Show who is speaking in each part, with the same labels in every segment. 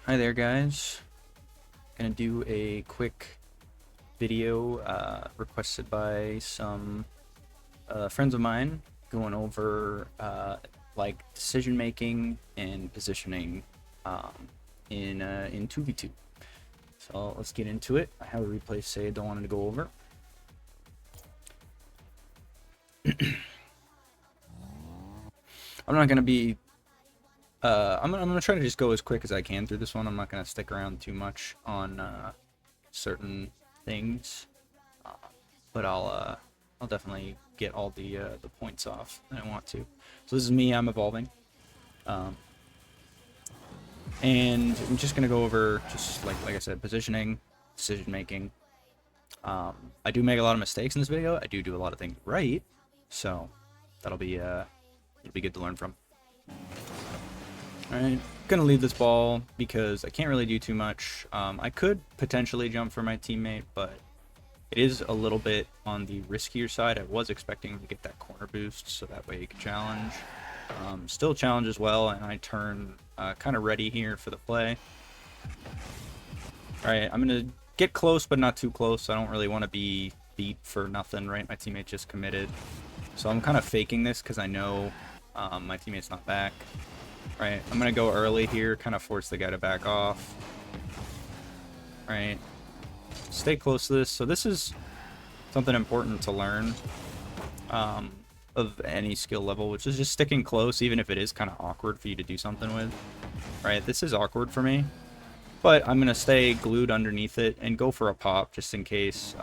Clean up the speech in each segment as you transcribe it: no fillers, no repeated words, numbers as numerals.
Speaker 1: Hi there, guys. Gonna do a quick video requested by some friends of mine going over like decision making and positioning in 2v2. So let's get into it. I have a replay saved I wanted to go over. I'm not gonna be I'm gonna try to just go as quick as I can through this one. I'm not gonna stick around too much on certain things, but I'll definitely get all the points off that I want to. So this is me. I'm evolving, and I'm just gonna go over just like I said, positioning, decision making. I do make a lot of mistakes in this video. I do a lot of things right, so that'll be it'll be good to learn from. Alright, gonna leave this ball because I can't really do too much. I could potentially jump for my teammate, but it is a little bit on the riskier side. I was expecting to get that corner boost, so that way he could challenge. Still challenge as well, and I turn kind of ready here for the play. Alright, I'm gonna get close, but not too close. I don't really want to be beat for nothing, right? My teammate just committed. So I'm kind of faking this because I know my teammate's not back. Right, I'm gonna go early here, kind of force the guy to back off. Right, stay close to this. So this is something important to learn of any skill level, which is just sticking close, even if it is kind of awkward for you to do something with. Right, this is awkward for me, but I'm gonna stay glued underneath it and go for a pop just in case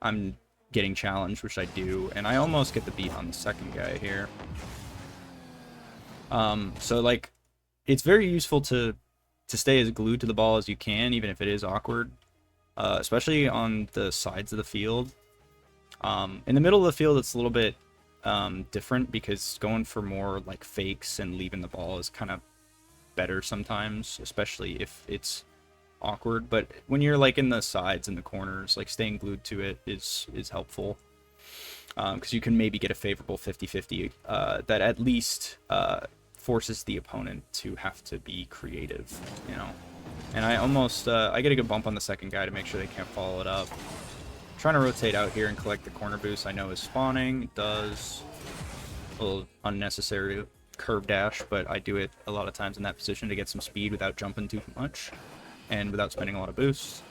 Speaker 1: I'm getting challenged, which I do, and I almost get the beat on the second guy here. So like, it's very useful to stay as glued to the ball as you can, even if it is awkward, especially on the sides of the field. In the middle of the field, it's a little bit different because going for more like fakes and leaving the ball is kind of better sometimes, especially if it's awkward. But when you're like in the sides and the corners, like staying glued to it is helpful. Because you can maybe get a favorable 50-50 that at least forces the opponent to have to be creative, you know. And I almost I get a good bump on the second guy to make sure they can't follow it up. I'm trying to rotate out here and collect the corner boost. I know is spawning. It does a little unnecessary curve dash, but I do it a lot of times in that position to get some speed without jumping too much and without spending a lot of boosts.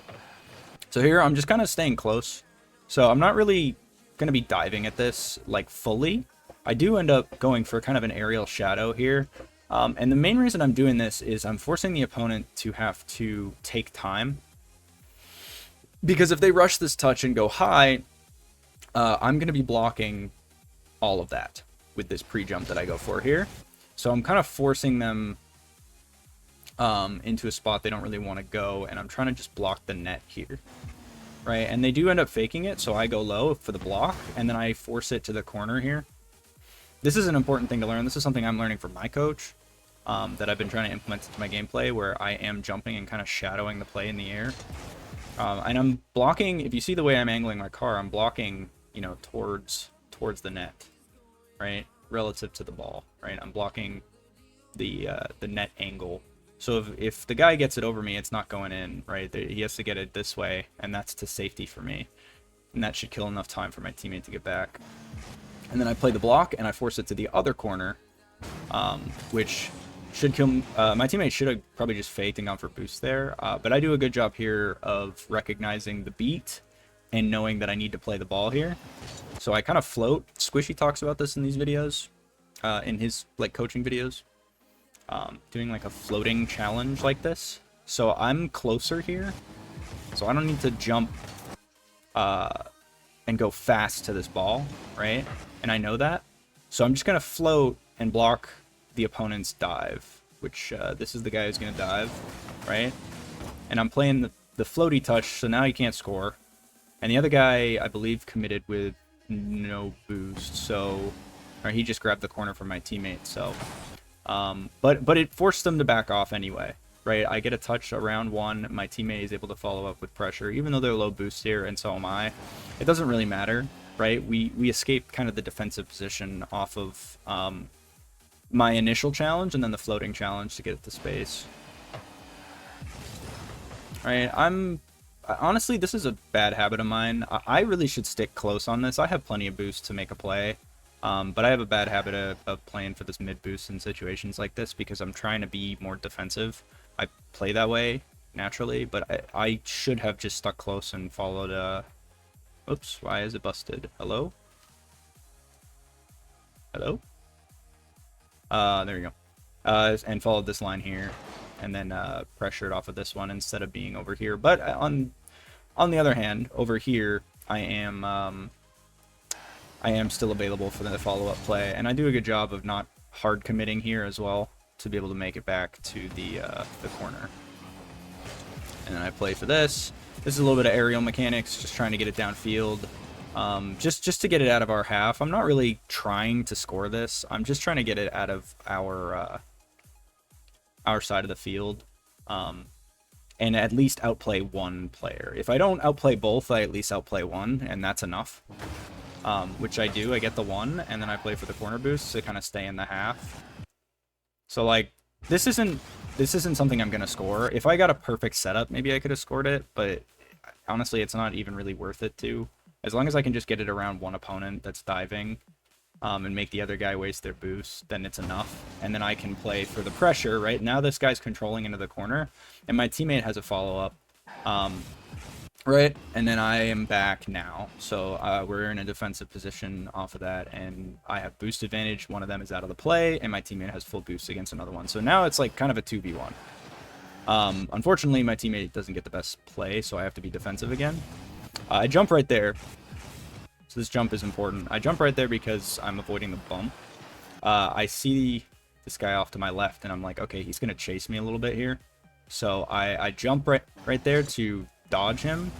Speaker 1: So here I'm just kind of staying close. So I'm not really gonna be diving at this like fully. I do end up going for kind of an aerial shadow here, and the main reason I'm doing this is I'm forcing the opponent to have to take time, because if they rush this touch and go high, I'm gonna be blocking all of that with this pre-jump that I go for here. So I'm kind of forcing them into a spot they don't really want to go, and I'm trying to just block the net here. Right, and they do end up faking it, so I go low for the block, and then I force it to the corner here. This is an important thing to learn. This is something I'm learning from my coach that I've been trying to implement into my gameplay, where I am jumping and kind of shadowing the play in the air. And I'm blocking, if you see the way I'm angling my car, I'm blocking, you know, towards the net, right, relative to the ball, right? I'm blocking the net angle. So if the guy gets it over me, it's not going in, right? He has to get it this way, and that's to safety for me. And that should kill enough time for my teammate to get back. And then I play the block, and I force it to the other corner, which should kill... my teammate should have probably just faked and gone for boost there, but I do a good job here of recognizing the beat and knowing that I need to play the ball here. So I kind of float. Squishy talks about this in these videos, in his like coaching videos. Doing like a floating challenge like this. So I'm closer here, so I don't need to jump and go fast to this ball, right? And I know that, so I'm just gonna float and block the opponent's dive, which this is the guy who's gonna dive, right? And I'm playing the floaty touch, so now he can't score. And the other guy, I believe, committed with no boost, so or he just grabbed the corner from my teammate, so but it forced them to back off anyway, right? I get a touch around one, my teammate is able to follow up with pressure, even though they're low boost here, and so am I. It doesn't really matter, right? We escaped kind of the defensive position off of my initial challenge and then the floating challenge to get it to space. right? Honestly, this is a bad habit of mine. I really should stick close on this. I have plenty of boost to make a play, but I have a bad habit of playing for this mid boost in situations like this because I'm trying to be more defensive. I play that way naturally, but I should have just stuck close and followed. Oops, why is it busted? Hello? Hello? There we go. And followed this line here, and then pressured off of this one instead of being over here. But on the other hand, over here, I am still available for the follow-up play, and I do a good job of not hard committing here as well to be able to make it back to the corner. And then I play for this. This is a little bit of aerial mechanics, just trying to get it downfield. Just to get it out of our half. I'm not really trying to score this. I'm just trying to get it out of our side of the field, and at least outplay one player. If I don't outplay both, I at least outplay one, and that's enough. Which I do. I get the one, and then I play for the corner boost to kind of stay in the half. So like this isn't something I'm gonna score. If I got a perfect setup, maybe I could have scored it, but honestly, it's not even really worth it to. As long as I can just get it around one opponent that's diving, and make the other guy waste their boost, then it's enough. And then I can play for the pressure, right? Now this guy's controlling into the corner, and my teammate has a follow-up, right? And then I am back now. So we're in a defensive position off of that, and I have boost advantage. One of them is out of the play, and my teammate has full boost against another one. So now it's like kind of a 2v1. Unfortunately, my teammate doesn't get the best play, so I have to be defensive again. I jump right there. So this jump is important. I jump right there because I'm avoiding the bump. I see this guy off to my left, and I'm like, okay, he's going to chase me a little bit here. So I jump right there to dodge him,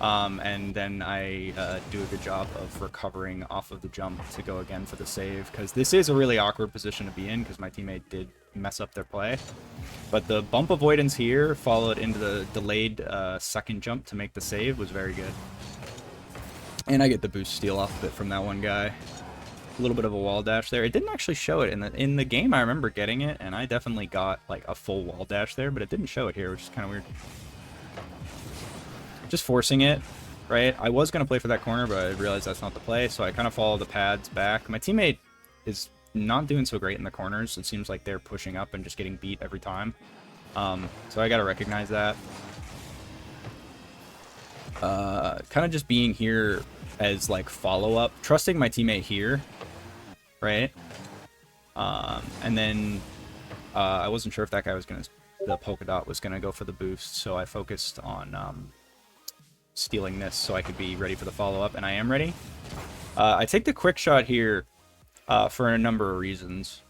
Speaker 1: and then I do a good job of recovering off of the jump to go again for the save, because this is a really awkward position to be in because my teammate did mess up their play. But the bump avoidance here followed into the delayed second jump to make the save was very good. And I get the boost steal off of it from that one guy. A little bit of a wall dash there. It didn't actually show it in the game. I remember getting it, and I definitely got like a full wall dash there, but it didn't show it here, which is kind of weird. Just forcing it, right? I was going to play for that corner, but I realized that's not the play, so I kind of follow the pads back. My teammate is not doing so great in the corners. It seems like they're pushing up and just getting beat every time. So I got to recognize that. Kind of just being here as like follow-up, trusting my teammate here, right? And then I wasn't sure if that guy was the polka dot was gonna go for the boost, so I focused on stealing this so I could be ready for the follow-up, and I am ready. I take the quick shot here for a number of reasons.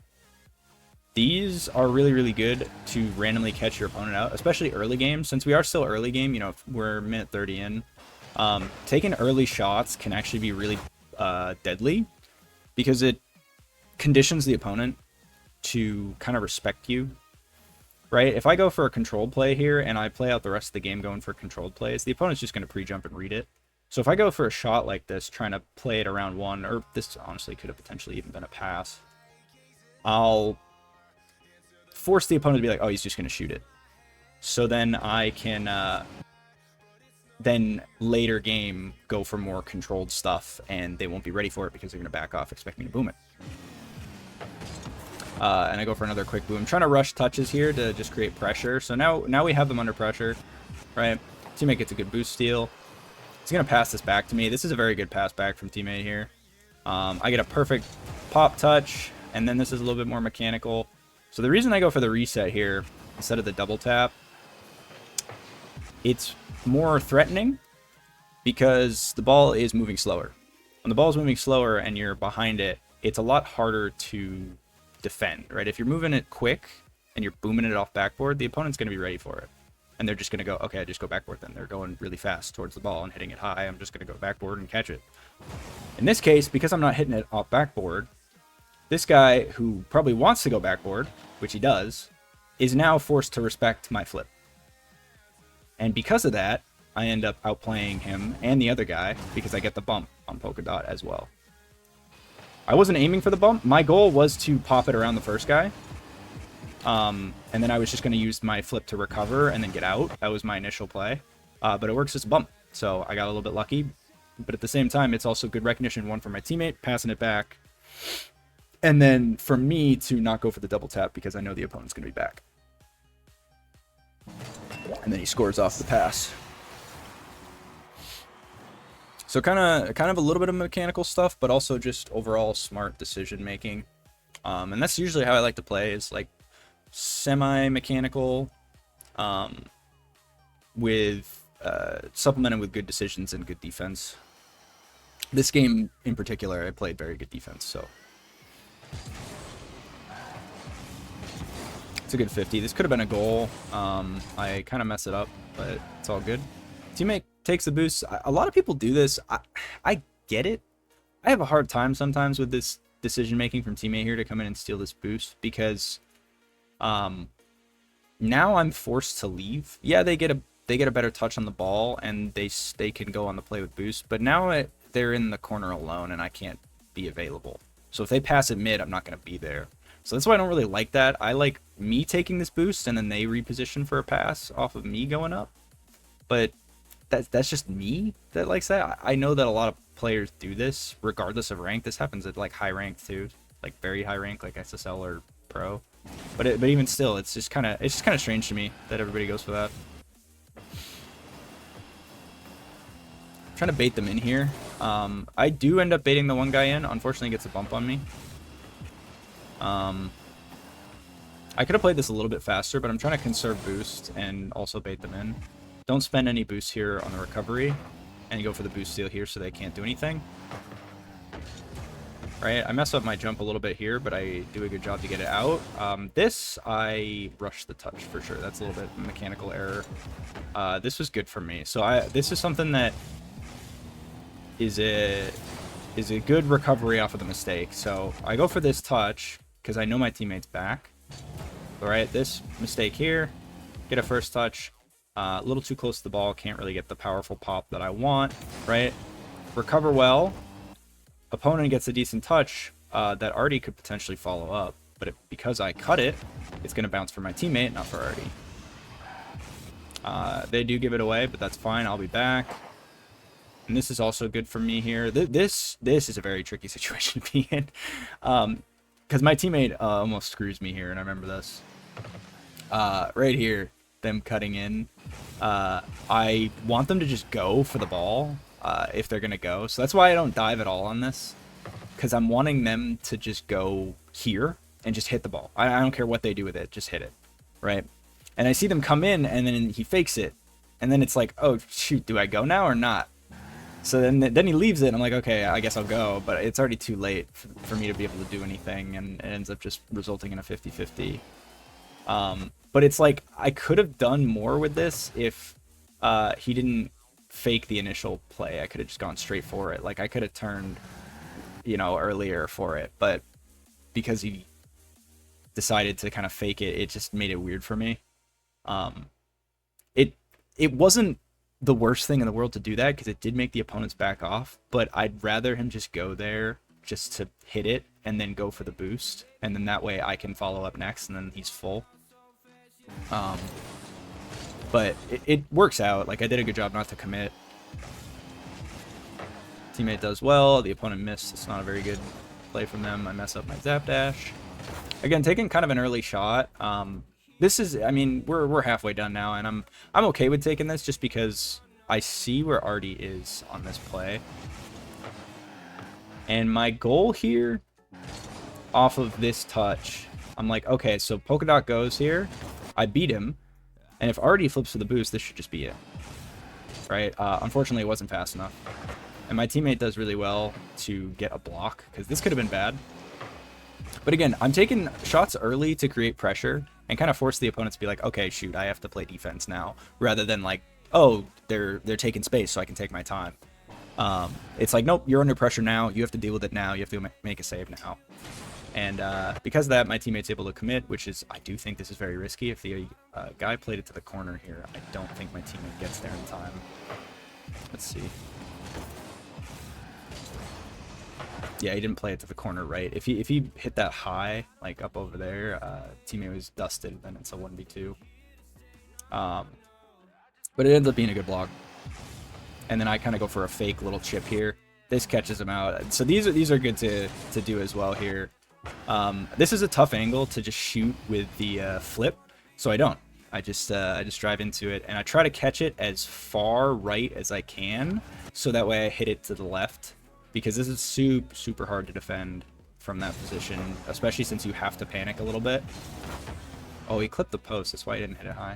Speaker 1: These are really, really good to randomly catch your opponent out, especially early game. Since we are still early game, you know, we're minute 30 in. Taking early shots can actually be really deadly because it conditions the opponent to kind of respect you, right? If I go for a controlled play here and I play out the rest of the game going for controlled plays, the opponent's just going to pre-jump and read it. So if I go for a shot like this, trying to play it around one, or this honestly could have potentially even been a pass, I'll force the opponent to be like, oh, he's just going to shoot it. So then I can then later game go for more controlled stuff, and they won't be ready for it because they're going to back off expecting to boom it. And I go for another quick boom. I'm trying to rush touches here to just create pressure. So now we have them under pressure, right? Teammate gets a good boost steal. He's going to pass this back to me. This is a very good pass back from teammate here. I get a perfect pop touch, and then this is a little bit more mechanical. So the reason I go for the reset here instead of the double tap, it's more threatening because the ball is moving slower. When the ball is moving slower and you're behind it, it's a lot harder to defend, right? If you're moving it quick and you're booming it off backboard, the opponent's going to be ready for it. And they're just going to go, okay, I just go backboard then. They're going really fast towards the ball and hitting it high. I'm just going to go backboard and catch it. In this case, because I'm not hitting it off backboard, this guy who probably wants to go backboard, which he does, is now forced to respect my flip. And because of that, I end up outplaying him and the other guy because I get the bump on polka dot as well. I wasn't aiming for the bump. My goal was to pop it around the first guy. And then I was just going to use my flip to recover and then get out. That was my initial play. But it works as a bump. So I got a little bit lucky. But at the same time, it's also good recognition, one for my teammate, passing it back. And then for me to not go for the double tap because I know the opponent's going to be back. And then he scores off the pass. So kind of a little bit of mechanical stuff, but also just overall smart decision making. And that's usually how I like to play, is like semi-mechanical with supplemented with good decisions and good defense. This game in particular, I played very good defense, so it's a good 50. This could have been a goal. I kind of mess it up, but it's all good. Teammate takes the boost. A lot of people do this. I get it. I have a hard time sometimes with this decision making from teammate here to come in and steal this boost, because now I'm forced to leave. Yeah, they get a better touch on the ball and they can go on the play with boost, but now they're in the corner alone and I can't be available. So if they pass it mid, I'm not going to be there. So that's why I don't really like that. I like me taking this boost and then they reposition for a pass off of me going up. But that's just me that likes that. I know that a lot of players do this regardless of rank. This happens at like high rank too, like very high rank, like SSL or pro. But even still, it's just kind of strange to me that everybody goes for that. I'm trying to bait them in here. I do end up baiting the one guy in. Unfortunately, he gets a bump on me. I could have played this a little bit faster, but I'm trying to conserve boost and also bait them in. Don't spend any boost here on the recovery, and go for the boost steal here so they can't do anything. Right, I mess up my jump a little bit here, but I do a good job to get it out. This, I rush the touch for sure. That's a little bit mechanical error. This was good for me. So this is something that is a good recovery off of the mistake. So I go for this touch because I know my teammate's back. All right, this mistake here, get a first touch. A little too close to the ball, can't really get the powerful pop that I want, right? Recover well. Opponent gets a decent touch that Artie could potentially follow up, but because I cut it, it's going to bounce for my teammate, not for Artie. They do give it away, but that's fine. I'll be back. And this is also good for me here. This is a very tricky situation to be in, because my teammate almost screws me here, and I remember this. Right here, them cutting in. I want them to just go for the ball if they're going to go. So that's why I don't dive at all on this, because I'm wanting them to just go here and just hit the ball. I don't care what they do with it. Just hit it, right? And I see them come in, and then he fakes it. And then it's like, oh, shoot, do I go now or not? So then he leaves it, and I'm like, okay, I guess I'll go. But it's already too late for me to be able to do anything, and it ends up just resulting in a 50-50. But it's like, I could have done more with this if he didn't fake the initial play. I could have just gone straight for it. Like, I could have turned, earlier for it. But because he decided to kind of fake it, it just made it weird for me. It wasn't the worst thing in the world to do that, because it did make the opponents back off. But I'd rather him just go there just to hit it and then go for the boost. And then that way I can follow up next, and then he's full. But it works out. Like, I did a good job not to commit. Teammate does well. The opponent missed. It's not a very good play from them. I mess up my zap dash. Again, taking kind of an early shot. This is, I mean, we're halfway done now, and I'm okay with taking this just because I see where Artie is on this play. And my goal here, off of this touch, I'm like, okay, so polka dot goes here. I beat him, and if Artie flips for the boost, this should just be it, right? Unfortunately, it wasn't fast enough, and my teammate does really well to get a block, because this could have been bad. But again, I'm taking shots early to create pressure and kind of force the opponent to be like, okay, shoot, I have to play defense now, rather than like, oh, they're taking space, so I can take my time. It's like, nope, you're under pressure now. You have to deal with it now. You have to make a save now. And because of that, my teammate's able to commit, which is, I do think this is very risky. If the guy played it to the corner here, I don't think my teammate gets there in time. Let's see. Yeah, he didn't play it to the corner right. If he hit that high, like up over there, teammate was dusted, then it's a 1v2. But it ends up being a good block. And then I kind of go for a fake little chip here. This catches him out. So these are good to do as well here. This is a tough angle to just shoot with the flip, so I don't. I just drive into it, and I try to catch it as far right as I can, so that way I hit it to the left, because this is super hard to defend from that position, especially since you have to panic a little bit. Oh, he clipped the post. That's why he didn't hit it high.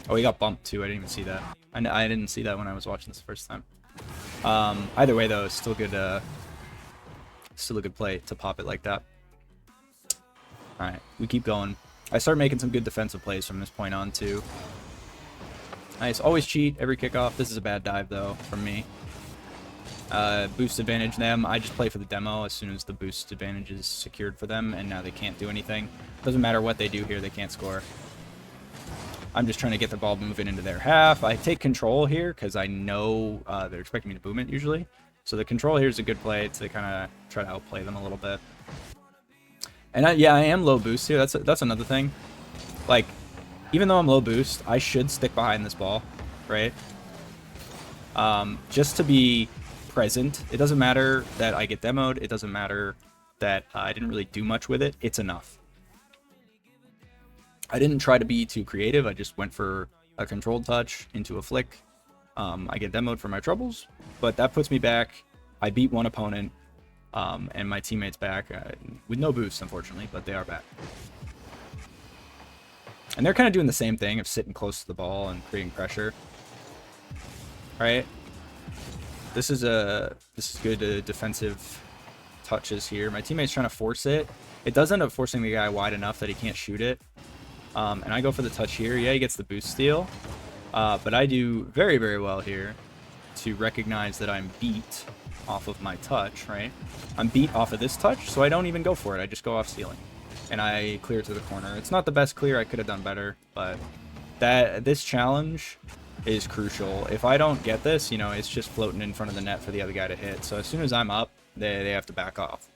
Speaker 1: Oh, he got bumped too. I didn't even see that. I didn't see that when I was watching this the first time. Either way, though, it's still good. Still a good play to pop it like that. All right, we keep going. I start making some good defensive plays from this point on too. Nice. Always cheat every kickoff. This is a bad dive though from me. Boost advantage them. I just play for the demo as soon as the boost advantage is secured for them, and now they can't do anything. Doesn't matter what they do here, they can't score. I'm just trying to get the ball moving into their half. I take control here because I know they're expecting me to boom it usually. So the control here is a good play to kind of try to outplay them a little bit. And yeah, I am low boost here. That's another thing. Like, even though I'm low boost, I should stick behind this ball, right? Just to be present. It doesn't matter that I get demoed. It doesn't matter that I didn't really do much with it. It's enough. I didn't try to be too creative. I just went for a controlled touch into a flick. I get demoed for my troubles, but that puts me back. I beat one opponent, and my teammate's back with no boost, unfortunately, but they are back. And they're kind of doing the same thing of sitting close to the ball and creating pressure. All right, this is good defensive touches here. My teammate's trying to force it. It does end up forcing the guy wide enough that he can't shoot it. And I go for the touch here. Yeah, he gets the boost steal. But I do very, very well here to recognize that I'm beat off of my touch, right? I'm beat off of this touch, so I don't even go for it. I just go off ceiling. And I clear to the corner. It's not the best clear. I could have done better. But this challenge is crucial. If I don't get this, you know, it's just floating in front of the net for the other guy to hit. So as soon as I'm up, they have to back off.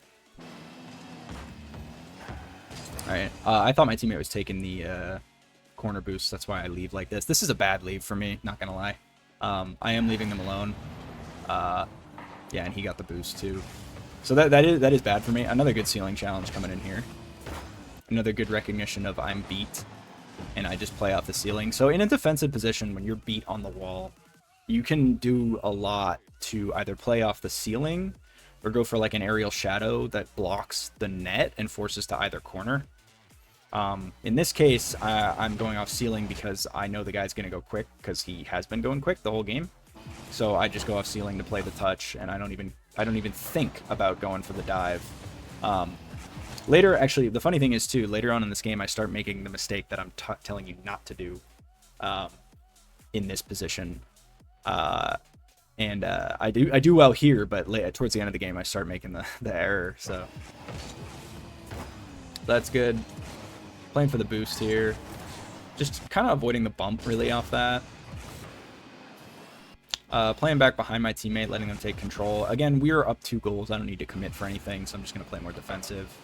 Speaker 1: Alright, I thought my teammate was taking the corner boost. That's why I leave like this. This is a bad leave for me, not gonna lie. I am leaving them alone. Yeah, and he got the boost too. So that is bad for me. Another good ceiling challenge coming in here. Another good recognition of I'm beat, and I just play off the ceiling. So in a defensive position, when you're beat on the wall, you can do a lot to either play off the ceiling or go for like an aerial shadow that blocks the net and forces to either corner. In this case, I'm going off ceiling because I know the guy's going to go quick because he has been going quick the whole game. So I just go off ceiling to play the touch, and I don't even think about going for the dive. Later, actually, the funny thing is too, later on in this game, I start making the mistake that I'm telling you not to do in this position. And I do well here, but towards the end of the game, I start making the error. So that's good. Playing for the boost here. Just kind of avoiding the bump really off that. Playing back behind my teammate, letting them take control. Again, we are up 2 goals. I don't need to commit for anything, so I'm just going to play more defensive.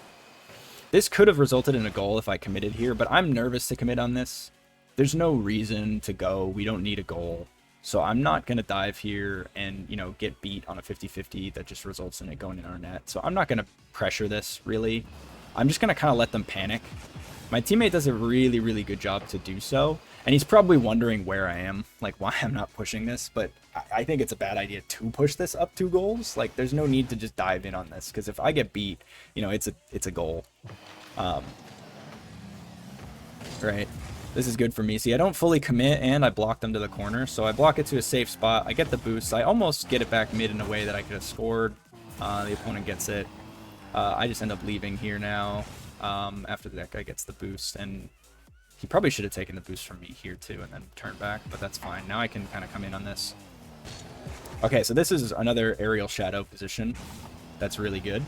Speaker 1: This could have resulted in a goal if I committed here, but I'm nervous to commit on this. There's no reason to go. We don't need a goal. So I'm not going to dive here and, you know, get beat on a 50-50 that just results in it going in our net. So I'm not going to pressure this, really. I'm just going to kind of let them panic. My teammate does a really, really good job to do so. And he's probably wondering where I am, like why I'm not pushing this. But I think it's a bad idea to push this up 2 goals. Like, there's no need to just dive in on this. Because if I get beat, you know, it's a goal. Right. This is good for me. See, I don't fully commit, and I block them to the corner. So I block it to a safe spot. I get the boost. I almost get it back mid in a way that I could have scored. The opponent gets it. I just end up leaving here now after that guy gets the boost. And he probably should have taken the boost from me here too and then turned back, but that's fine. Now I can kind of come in on this. Okay, so this is another aerial shadow position. That's really good.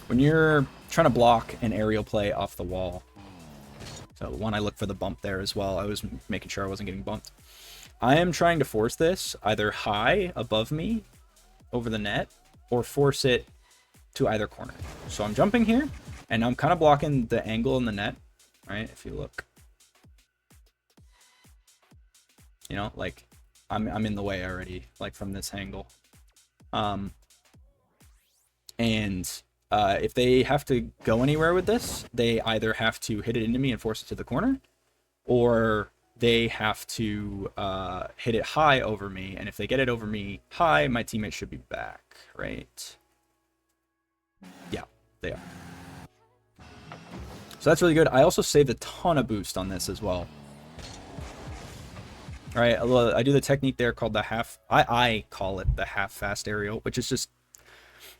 Speaker 1: When you're trying to block an aerial play off the wall, so one, I look for the bump there as well. I was making sure I wasn't getting bumped. I am trying to force this either high above me over the net or force it to either corner. So I'm jumping here, and I'm kind of blocking the angle in the net, right? If you look, you know, like I'm in the way already, like from this angle. If they have to go anywhere with this, they either have to hit it into me and force it to the corner, or they have to hit it high over me. And if they get it over me high, my teammate should be back, right? Yeah, they are. So that's really good. I also saved a ton of boost on this as well. All right, I do the technique there called the half. I call it the half fast aerial, which is just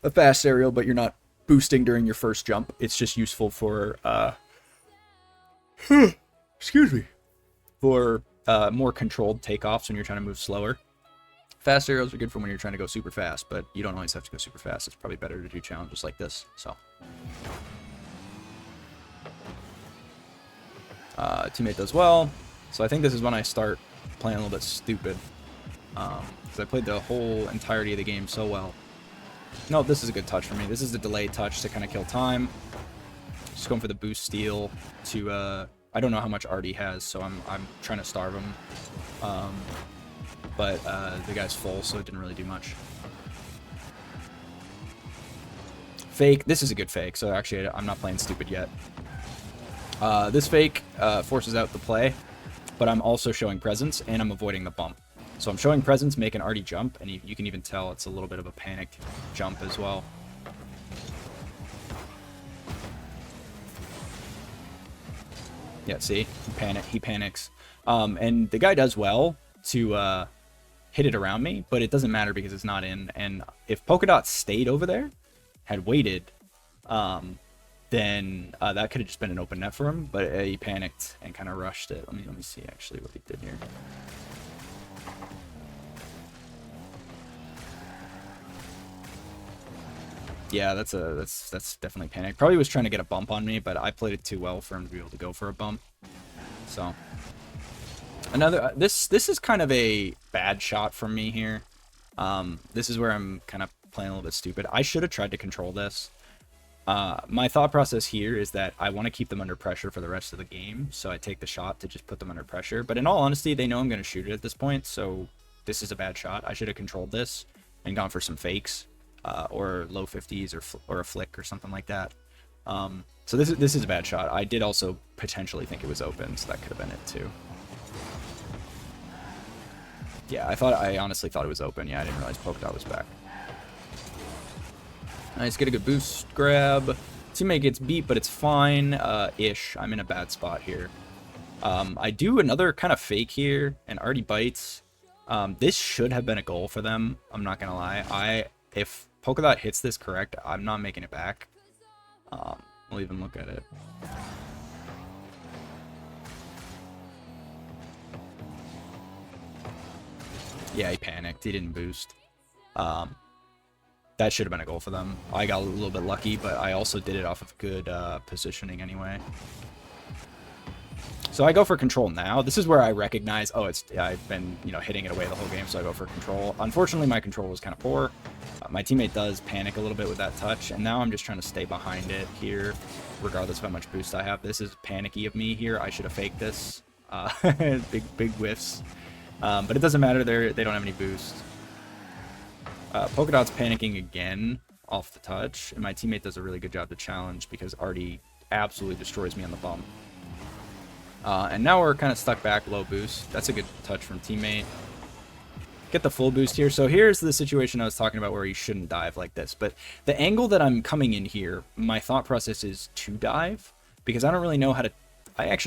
Speaker 1: a fast aerial, but you're not boosting during your first jump. It's just useful for excuse me, for more controlled takeoffs when you're trying to move slower. Fast aerials are good for when you're trying to go super fast, but you don't always have to go super fast. It's probably better to do challenges like this. So teammate does well. So I think this is when I start playing a little bit stupid, because I played the whole entirety of the game so well. No, this is a good touch for me. This is the delayed touch to kind of kill time. Just going for the boost steal to I don't know how much Artie has, so I'm trying to starve him. But the guy's full, so it didn't really do much. Fake. This is a good fake, so actually I'm not playing stupid yet. This fake forces out the play, but I'm also showing presence, and I'm avoiding the bump. So I'm showing presence, making Artie jump, and you can even tell it's a little bit of a panicked jump as well. Yeah, see? He panics. And the guy does well to hit it around me, but it doesn't matter because it's not in. And if Polka Dot stayed over there, had waited, then that could have just been an open net for him, but he panicked and kind of rushed it. Let me see actually what he did here. Yeah, that's definitely panic. Probably was trying to get a bump on me, but I played it too well for him to be able to go for a bump. So another this is kind of a bad shot from me here. This is where I'm kind of playing a little bit stupid. I should have tried to control this. My thought process here is that I want to keep them under pressure for the rest of the game, so I take the shot to just put them under pressure. But in all honesty, they know I'm going to shoot it at this point, so this is a bad shot. I should have controlled this and gone for some fakes. Or low 50s or a flick or something like that. So this is a bad shot. I did also potentially think it was open, so that could have been it too. Yeah, I honestly thought it was open. Yeah, I didn't realize Polka Dot was back. Nice, get a good boost grab. Teammate gets beat, but it's fine. Ish. I'm in a bad spot here. I do another kind of fake here, and Artie bites. This should have been a goal for them. I'm not gonna lie. If Polka Dot hits this correct, I'm not making it back. We'll even look at it. Yeah, he panicked. He didn't boost. That should have been a goal for them. I got a little bit lucky, but I also did it off of good positioning anyway. So I go for control now. This is where I recognize, oh, I've been, hitting it away the whole game, so I go for control. Unfortunately, my control was kind of poor. My teammate does panic a little bit with that touch, and now I'm just trying to stay behind it here, regardless of how much boost I have. This is panicky of me here. I should have faked this. Big whiffs. But it doesn't matter. They don't have any boost. Polka Dot's panicking again off the touch, and my teammate does a really good job to challenge because Artie absolutely destroys me on the bump. And now we're kind of stuck back, low boost. That's a good touch from teammate. Get the full boost here. So here's the situation I was talking about where you shouldn't dive like this. But the angle that I'm coming in here, my thought process is to dive because I don't really know how to.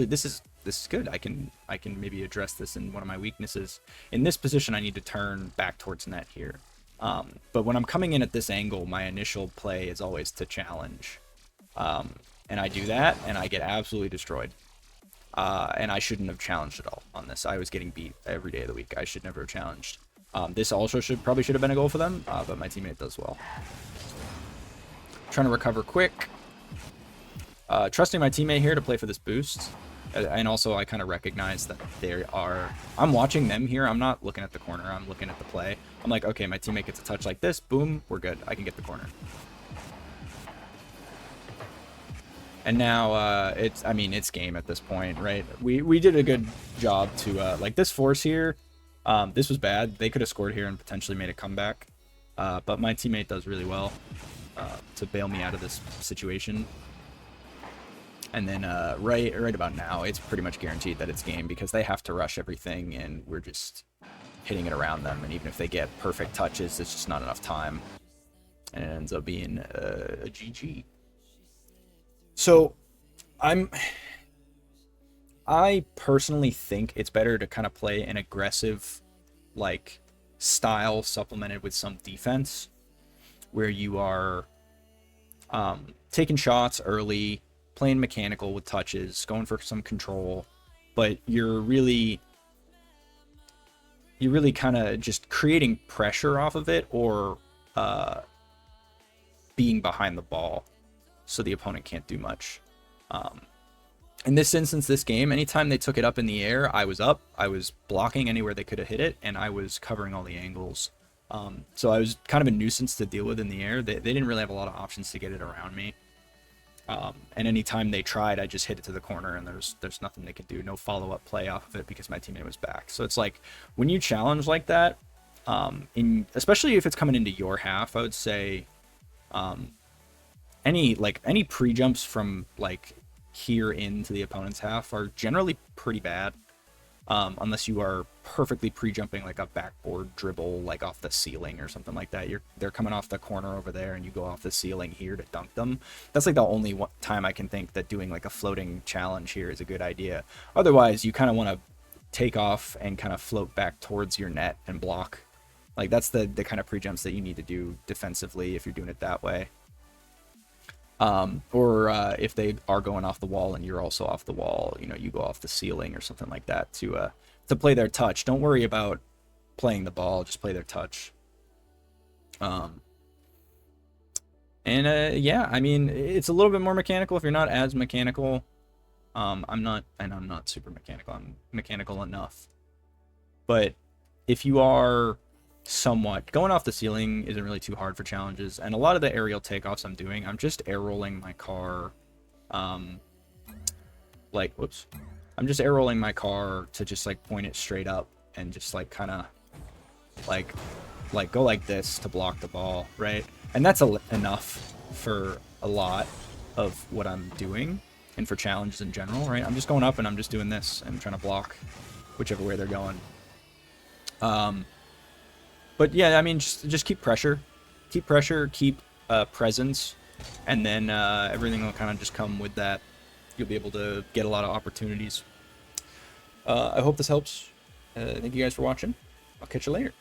Speaker 1: This is good. I can maybe address this in one of my weaknesses. In this position, I need to turn back towards net here. But when I'm coming in at this angle, my initial play is always to challenge. And I do that, and I get absolutely destroyed. And I shouldn't have challenged at all on this. I was getting beat every day of the week. I should never have challenged. This also probably should have been a goal for them, but my teammate does well. Trying to recover quick. Trusting my teammate here to play for this boost. And also I kind of recognize that I'm watching them here. I'm not looking at the corner. I'm looking at the play. I'm like, okay, my teammate gets a touch like this, boom, we're good. I can get the corner. And now it's game at this point, right? We did a good job to like this force here. This was bad. They could have scored here and potentially made a comeback. But my teammate does really well to bail me out of this situation. And then right about now, it's pretty much guaranteed that it's game because they have to rush everything, and we're just hitting it around them. And even if they get perfect touches, it's just not enough time, and it ends up being a GG. So I personally think it's better to kind of play an aggressive like style supplemented with some defense, where you are taking shots early, playing mechanical with touches, going for some control, but you're really kind of just creating pressure off of it, or being behind the ball so the opponent can't do much. In this instance, this game, anytime they took it up in the air, I was up, I was blocking anywhere they could have hit it, and I was covering all the angles. So I was kind of a nuisance to deal with in the air. They didn't really have a lot of options to get it around me. And anytime they tried, I just hit it to the corner, and there's nothing they could do. No follow-up play off of it because my teammate was back. So it's like, when you challenge like that, especially if it's coming into your half, I would say any pre-jumps from like here into the opponent's half are generally pretty bad, unless you are perfectly pre-jumping like a backboard dribble like off the ceiling or something like that. They're coming off the corner over there and you go off the ceiling here to dunk them. That's like the only time I can think that doing like a floating challenge here is a good idea. Otherwise, you kind of want to take off and kind of float back towards your net and block. Like that's the kind of pre-jumps that you need to do defensively if you're doing it that way. Or if they are going off the wall and you're also off the wall, you go off the ceiling or something like that to play their touch. Don't worry about playing the ball, just play their touch. Yeah, I mean, it's a little bit more mechanical if you're not as mechanical. I'm not super mechanical. I'm mechanical enough. But if you are somewhat going off the ceiling, isn't really too hard for challenges, and a lot of the aerial takeoffs I'm doing, I'm just air rolling my car, I'm just air rolling my car to just like point it straight up and just like kind of like go like this to block the ball, right? And that's enough for a lot of what I'm doing and for challenges in general, right? I'm just going up and I'm just doing this and trying to block whichever way they're going. But yeah, I mean, just keep pressure, keep presence, and then everything will kind of just come with that. You'll be able to get a lot of opportunities. I hope this helps. Thank you guys for watching. I'll catch you later.